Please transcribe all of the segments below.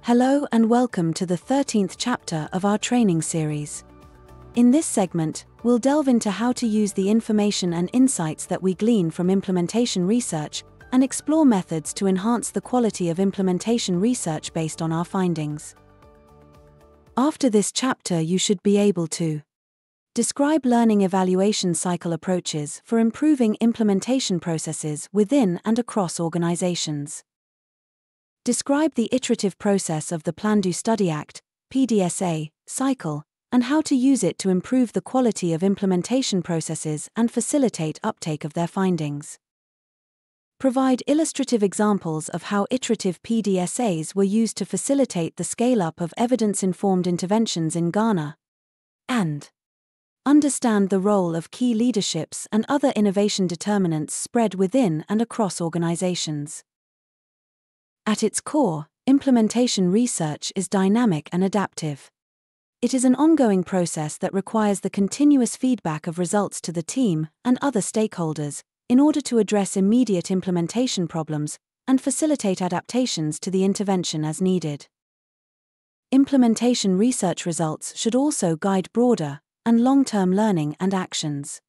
Hello and welcome to the 13th chapter of our training series. In this segment, we'll delve into how to use the information and insights that we glean from implementation research and explore methods to enhance the quality of implementation research based on our findings. After this chapter, you should be able to describe learning evaluation cycle approaches for improving implementation processes within and across organizations. Describe the iterative process of the Plan Do Study Act (PDSA) cycle and how to use it to improve the quality of implementation processes and facilitate uptake of their findings. Provide illustrative examples of how iterative PDSAs were used to facilitate the scale-up of evidence-informed interventions in Ghana. And understand the role of key leaderships and other innovation determinants spread within and across organizations. At its core, implementation research is dynamic and adaptive. It is an ongoing process that requires the continuous feedback of results to the team and other stakeholders in order to address immediate implementation problems and facilitate adaptations to the intervention as needed. Implementation research results should also guide broader and long-term learning and actions.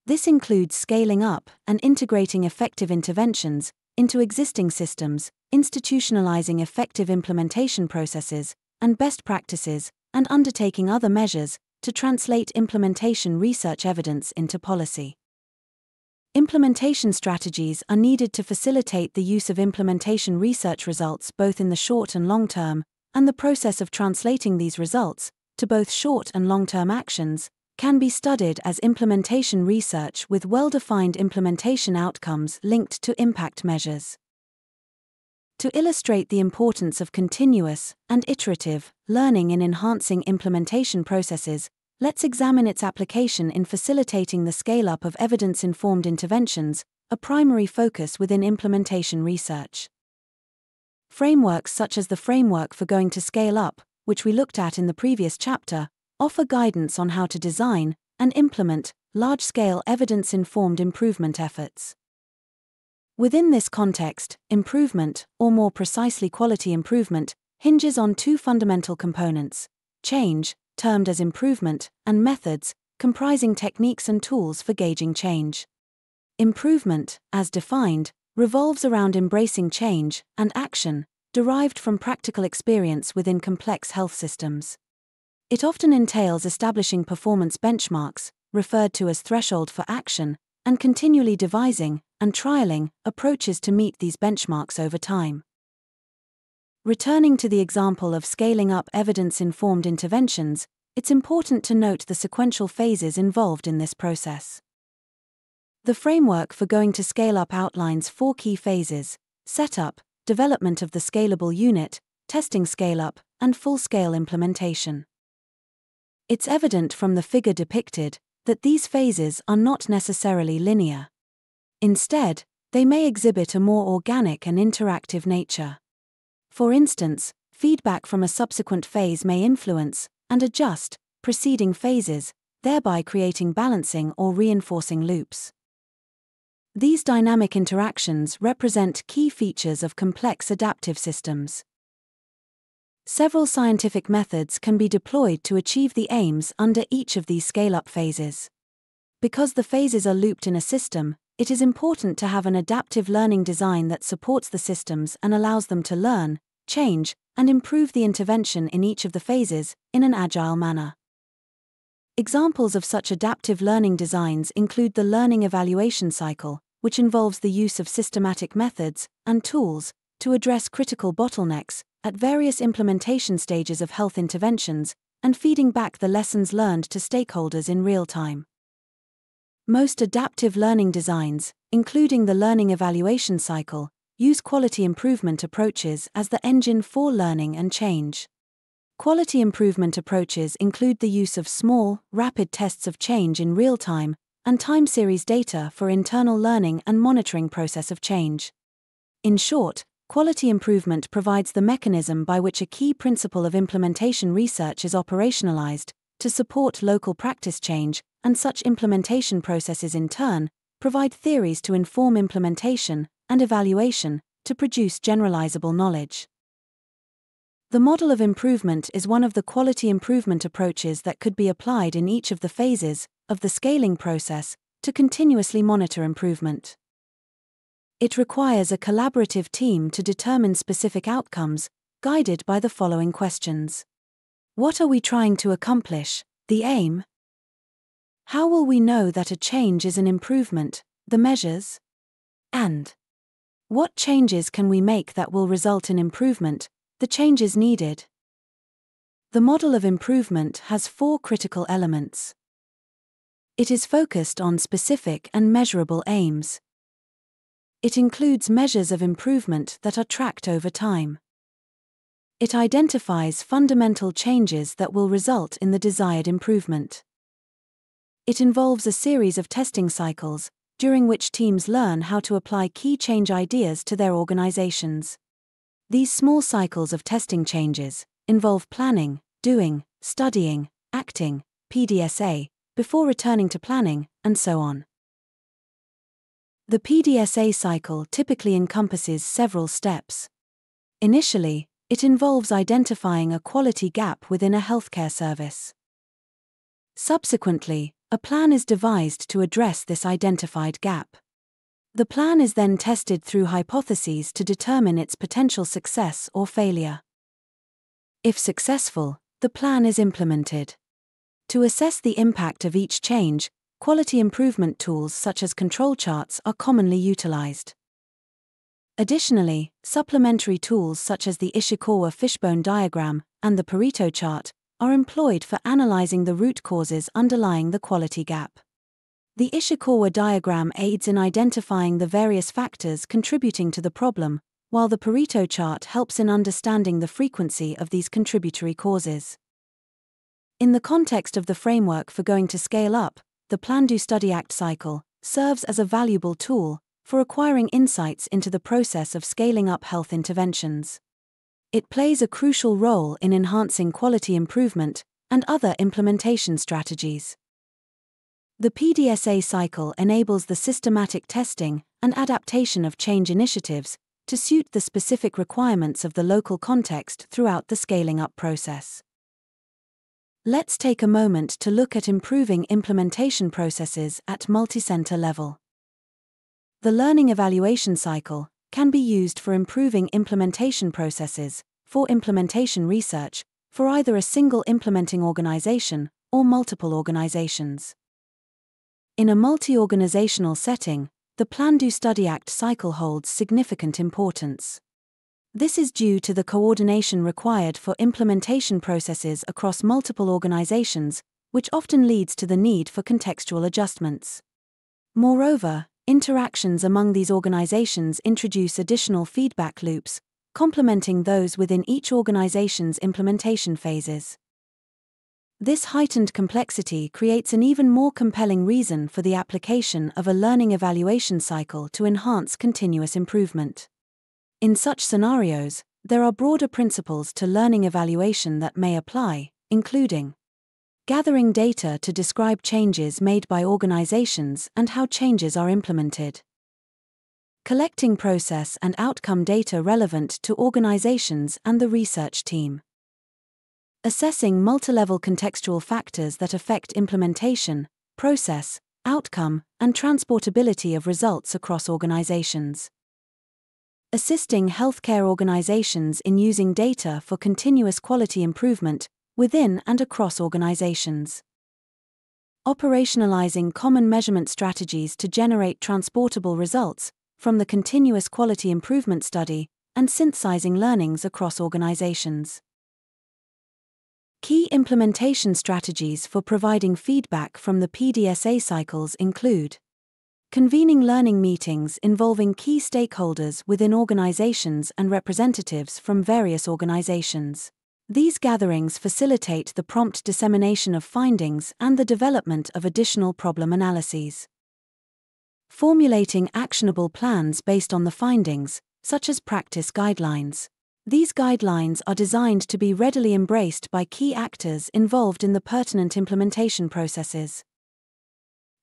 This includes scaling up and integrating effective interventions into existing systems, institutionalizing effective implementation processes and best practices, and undertaking other measures to translate implementation research evidence into policy. Implementation strategies are needed to facilitate the use of implementation research results both in the short and long term, and the process of translating these results to both short and long-term actions can be studied as implementation research with well-defined implementation outcomes linked to impact measures. To illustrate the importance of continuous and iterative learning in enhancing implementation processes, let's examine its application in facilitating the scale-up of evidence-informed interventions, a primary focus within implementation research. Frameworks such as the Framework for Going to Scale Up, which we looked at in the previous chapter, offer guidance on how to design and implement large-scale evidence-informed improvement efforts. Within this context, improvement, or more precisely quality improvement, hinges on two fundamental components: change, termed as improvement, and methods, comprising techniques and tools for gauging change. Improvement, as defined, revolves around embracing change and action derived from practical experience within complex health systems. It often entails establishing performance benchmarks, referred to as threshold for action, and continually devising and trialing approaches to meet these benchmarks over time. Returning to the example of scaling up evidence-informed interventions, it's important to note the sequential phases involved in this process. The Framework for Going to Scale Up outlines 4 key phases: setup, development of the scalable unit, testing scale-up, and full-scale implementation. It's evident from the figure depicted that these phases are not necessarily linear. Instead, they may exhibit a more organic and interactive nature. For instance, feedback from a subsequent phase may influence and adjust preceding phases, thereby creating balancing or reinforcing loops. These dynamic interactions represent key features of complex adaptive systems. Several scientific methods can be deployed to achieve the aims under each of these scale-up phases. Because the phases are looped in a system, it is important to have an adaptive learning design that supports the systems and allows them to learn, change, and improve the intervention in each of the phases in an agile manner. Examples of such adaptive learning designs include the learning evaluation cycle, which involves the use of systematic methods and tools to address critical bottlenecks at various implementation stages of health interventions, and feeding back the lessons learned to stakeholders in real time. Most adaptive learning designs, including the learning evaluation cycle, use quality improvement approaches as the engine for learning and change. Quality improvement approaches include the use of small, rapid tests of change in real time and time series data for internal learning and monitoring process of change. In short, quality improvement provides the mechanism by which a key principle of implementation research is operationalized to support local practice change, and such implementation processes in turn provide theories to inform implementation and evaluation to produce generalizable knowledge. The model of improvement is one of the quality improvement approaches that could be applied in each of the phases of the scaling process to continuously monitor improvement. It requires a collaborative team to determine specific outcomes, guided by the following questions. What are we trying to accomplish? The aim? How will we know that a change is an improvement? The measures? And what changes can we make that will result in improvement? The changes needed. The model of improvement has 4 critical elements. It is focused on specific and measurable aims. It includes measures of improvement that are tracked over time. It identifies fundamental changes that will result in the desired improvement. It involves a series of testing cycles, during which teams learn how to apply key change ideas to their organizations. These small cycles of testing changes involve planning, doing, studying, acting, PDSA, before returning to planning, and so on. The PDSA cycle typically encompasses several steps. Initially, it involves identifying a quality gap within a healthcare service. Subsequently, a plan is devised to address this identified gap. The plan is then tested through hypotheses to determine its potential success or failure. If successful, the plan is implemented. To assess the impact of each change, quality improvement tools such as control charts are commonly utilized. Additionally, supplementary tools such as the Ishikawa fishbone diagram and the Pareto chart are employed for analyzing the root causes underlying the quality gap. The Ishikawa diagram aids in identifying the various factors contributing to the problem, while the Pareto chart helps in understanding the frequency of these contributory causes. In the context of the framework for going to scale up, the Plan Do Study Act cycle serves as a valuable tool for acquiring insights into the process of scaling up health interventions. It plays a crucial role in enhancing quality improvement and other implementation strategies. The PDSA cycle enables the systematic testing and adaptation of change initiatives to suit the specific requirements of the local context throughout the scaling up process. Let's take a moment to look at improving implementation processes at multicenter level. The learning evaluation cycle can be used for improving implementation processes, for implementation research, for either a single implementing organization or multiple organizations. In a multi-organizational setting, the Plan Do Study Act cycle holds significant importance. This is due to the coordination required for implementation processes across multiple organizations, which often leads to the need for contextual adjustments. Moreover, interactions among these organizations introduce additional feedback loops, complementing those within each organization's implementation phases. This heightened complexity creates an even more compelling reason for the application of a learning evaluation cycle to enhance continuous improvement. In such scenarios, there are broader principles to learning evaluation that may apply, including gathering data to describe changes made by organizations and how changes are implemented, collecting process and outcome data relevant to organizations and the research team, assessing multilevel contextual factors that affect implementation, process, outcome, and transportability of results across organizations. Assisting healthcare organizations in using data for continuous quality improvement within and across organizations. Operationalizing common measurement strategies to generate transportable results from the continuous quality improvement study and synthesizing learnings across organizations. Key implementation strategies for providing feedback from the PDSA cycles include convening learning meetings involving key stakeholders within organizations and representatives from various organizations. These gatherings facilitate the prompt dissemination of findings and the development of additional problem analyses. Formulating actionable plans based on the findings, such as practice guidelines. These guidelines are designed to be readily embraced by key actors involved in the pertinent implementation processes.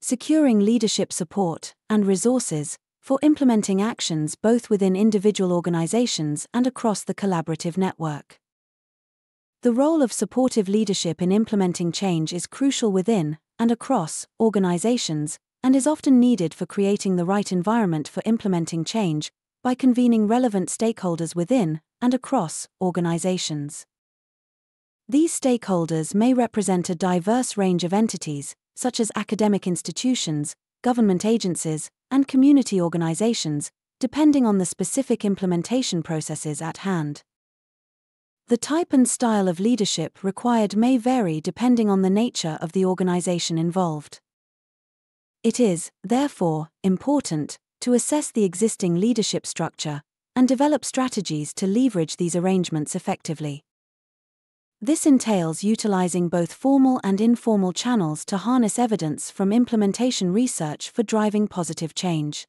Securing leadership support and resources for implementing actions both within individual organizations and across the collaborative network. The role of supportive leadership in implementing change is crucial within and across organizations, and is often needed for creating the right environment for implementing change by convening relevant stakeholders within and across organizations. These stakeholders may represent a diverse range of entities, such as academic institutions, government agencies, and community organizations, depending on the specific implementation processes at hand. The type and style of leadership required may vary depending on the nature of the organization involved. It is, therefore, important to assess the existing leadership structure and develop strategies to leverage these arrangements effectively. This entails utilizing both formal and informal channels to harness evidence from implementation research for driving positive change.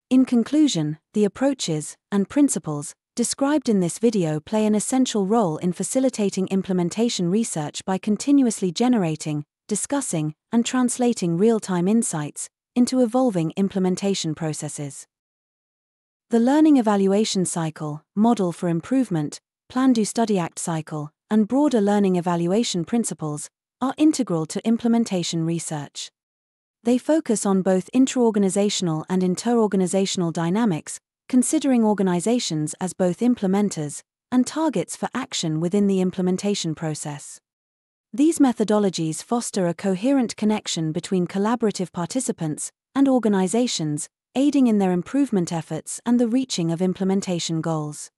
In conclusion, the approaches and principles described in this video play an essential role in facilitating implementation research by continuously generating, discussing, and translating real-time insights into evolving implementation processes. The Learning Evaluation Cycle, Model for Improvement, Plan Do Study Act cycle, and broader learning evaluation principles are integral to implementation research. They focus on both intra-organizational and inter-organizational dynamics, considering organizations as both implementers and targets for action within the implementation process. These methodologies foster a coherent connection between collaborative participants and organizations, aiding in their improvement efforts and the reaching of implementation goals.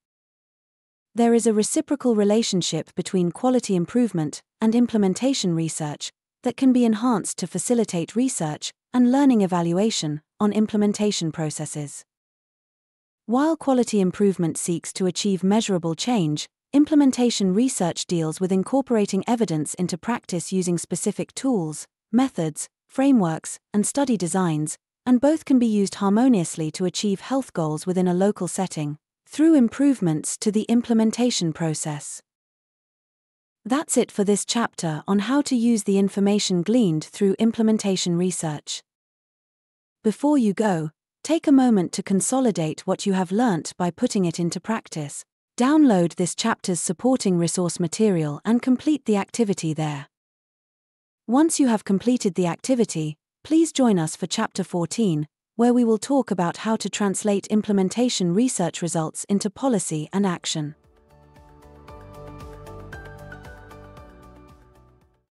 There is a reciprocal relationship between quality improvement and implementation research that can be enhanced to facilitate research and learning evaluation on implementation processes. While quality improvement seeks to achieve measurable change, implementation research deals with incorporating evidence into practice using specific tools, methods, frameworks, and study designs, and both can be used harmoniously to achieve health goals within a local setting, through improvements to the implementation process. That's it for this chapter on how to use the information gleaned through implementation research. Before you go, take a moment to consolidate what you have learnt by putting it into practice. Download this chapter's supporting resource material and complete the activity there. Once you have completed the activity, please join us for Chapter 14, where we will talk about how to translate implementation research results into policy and action.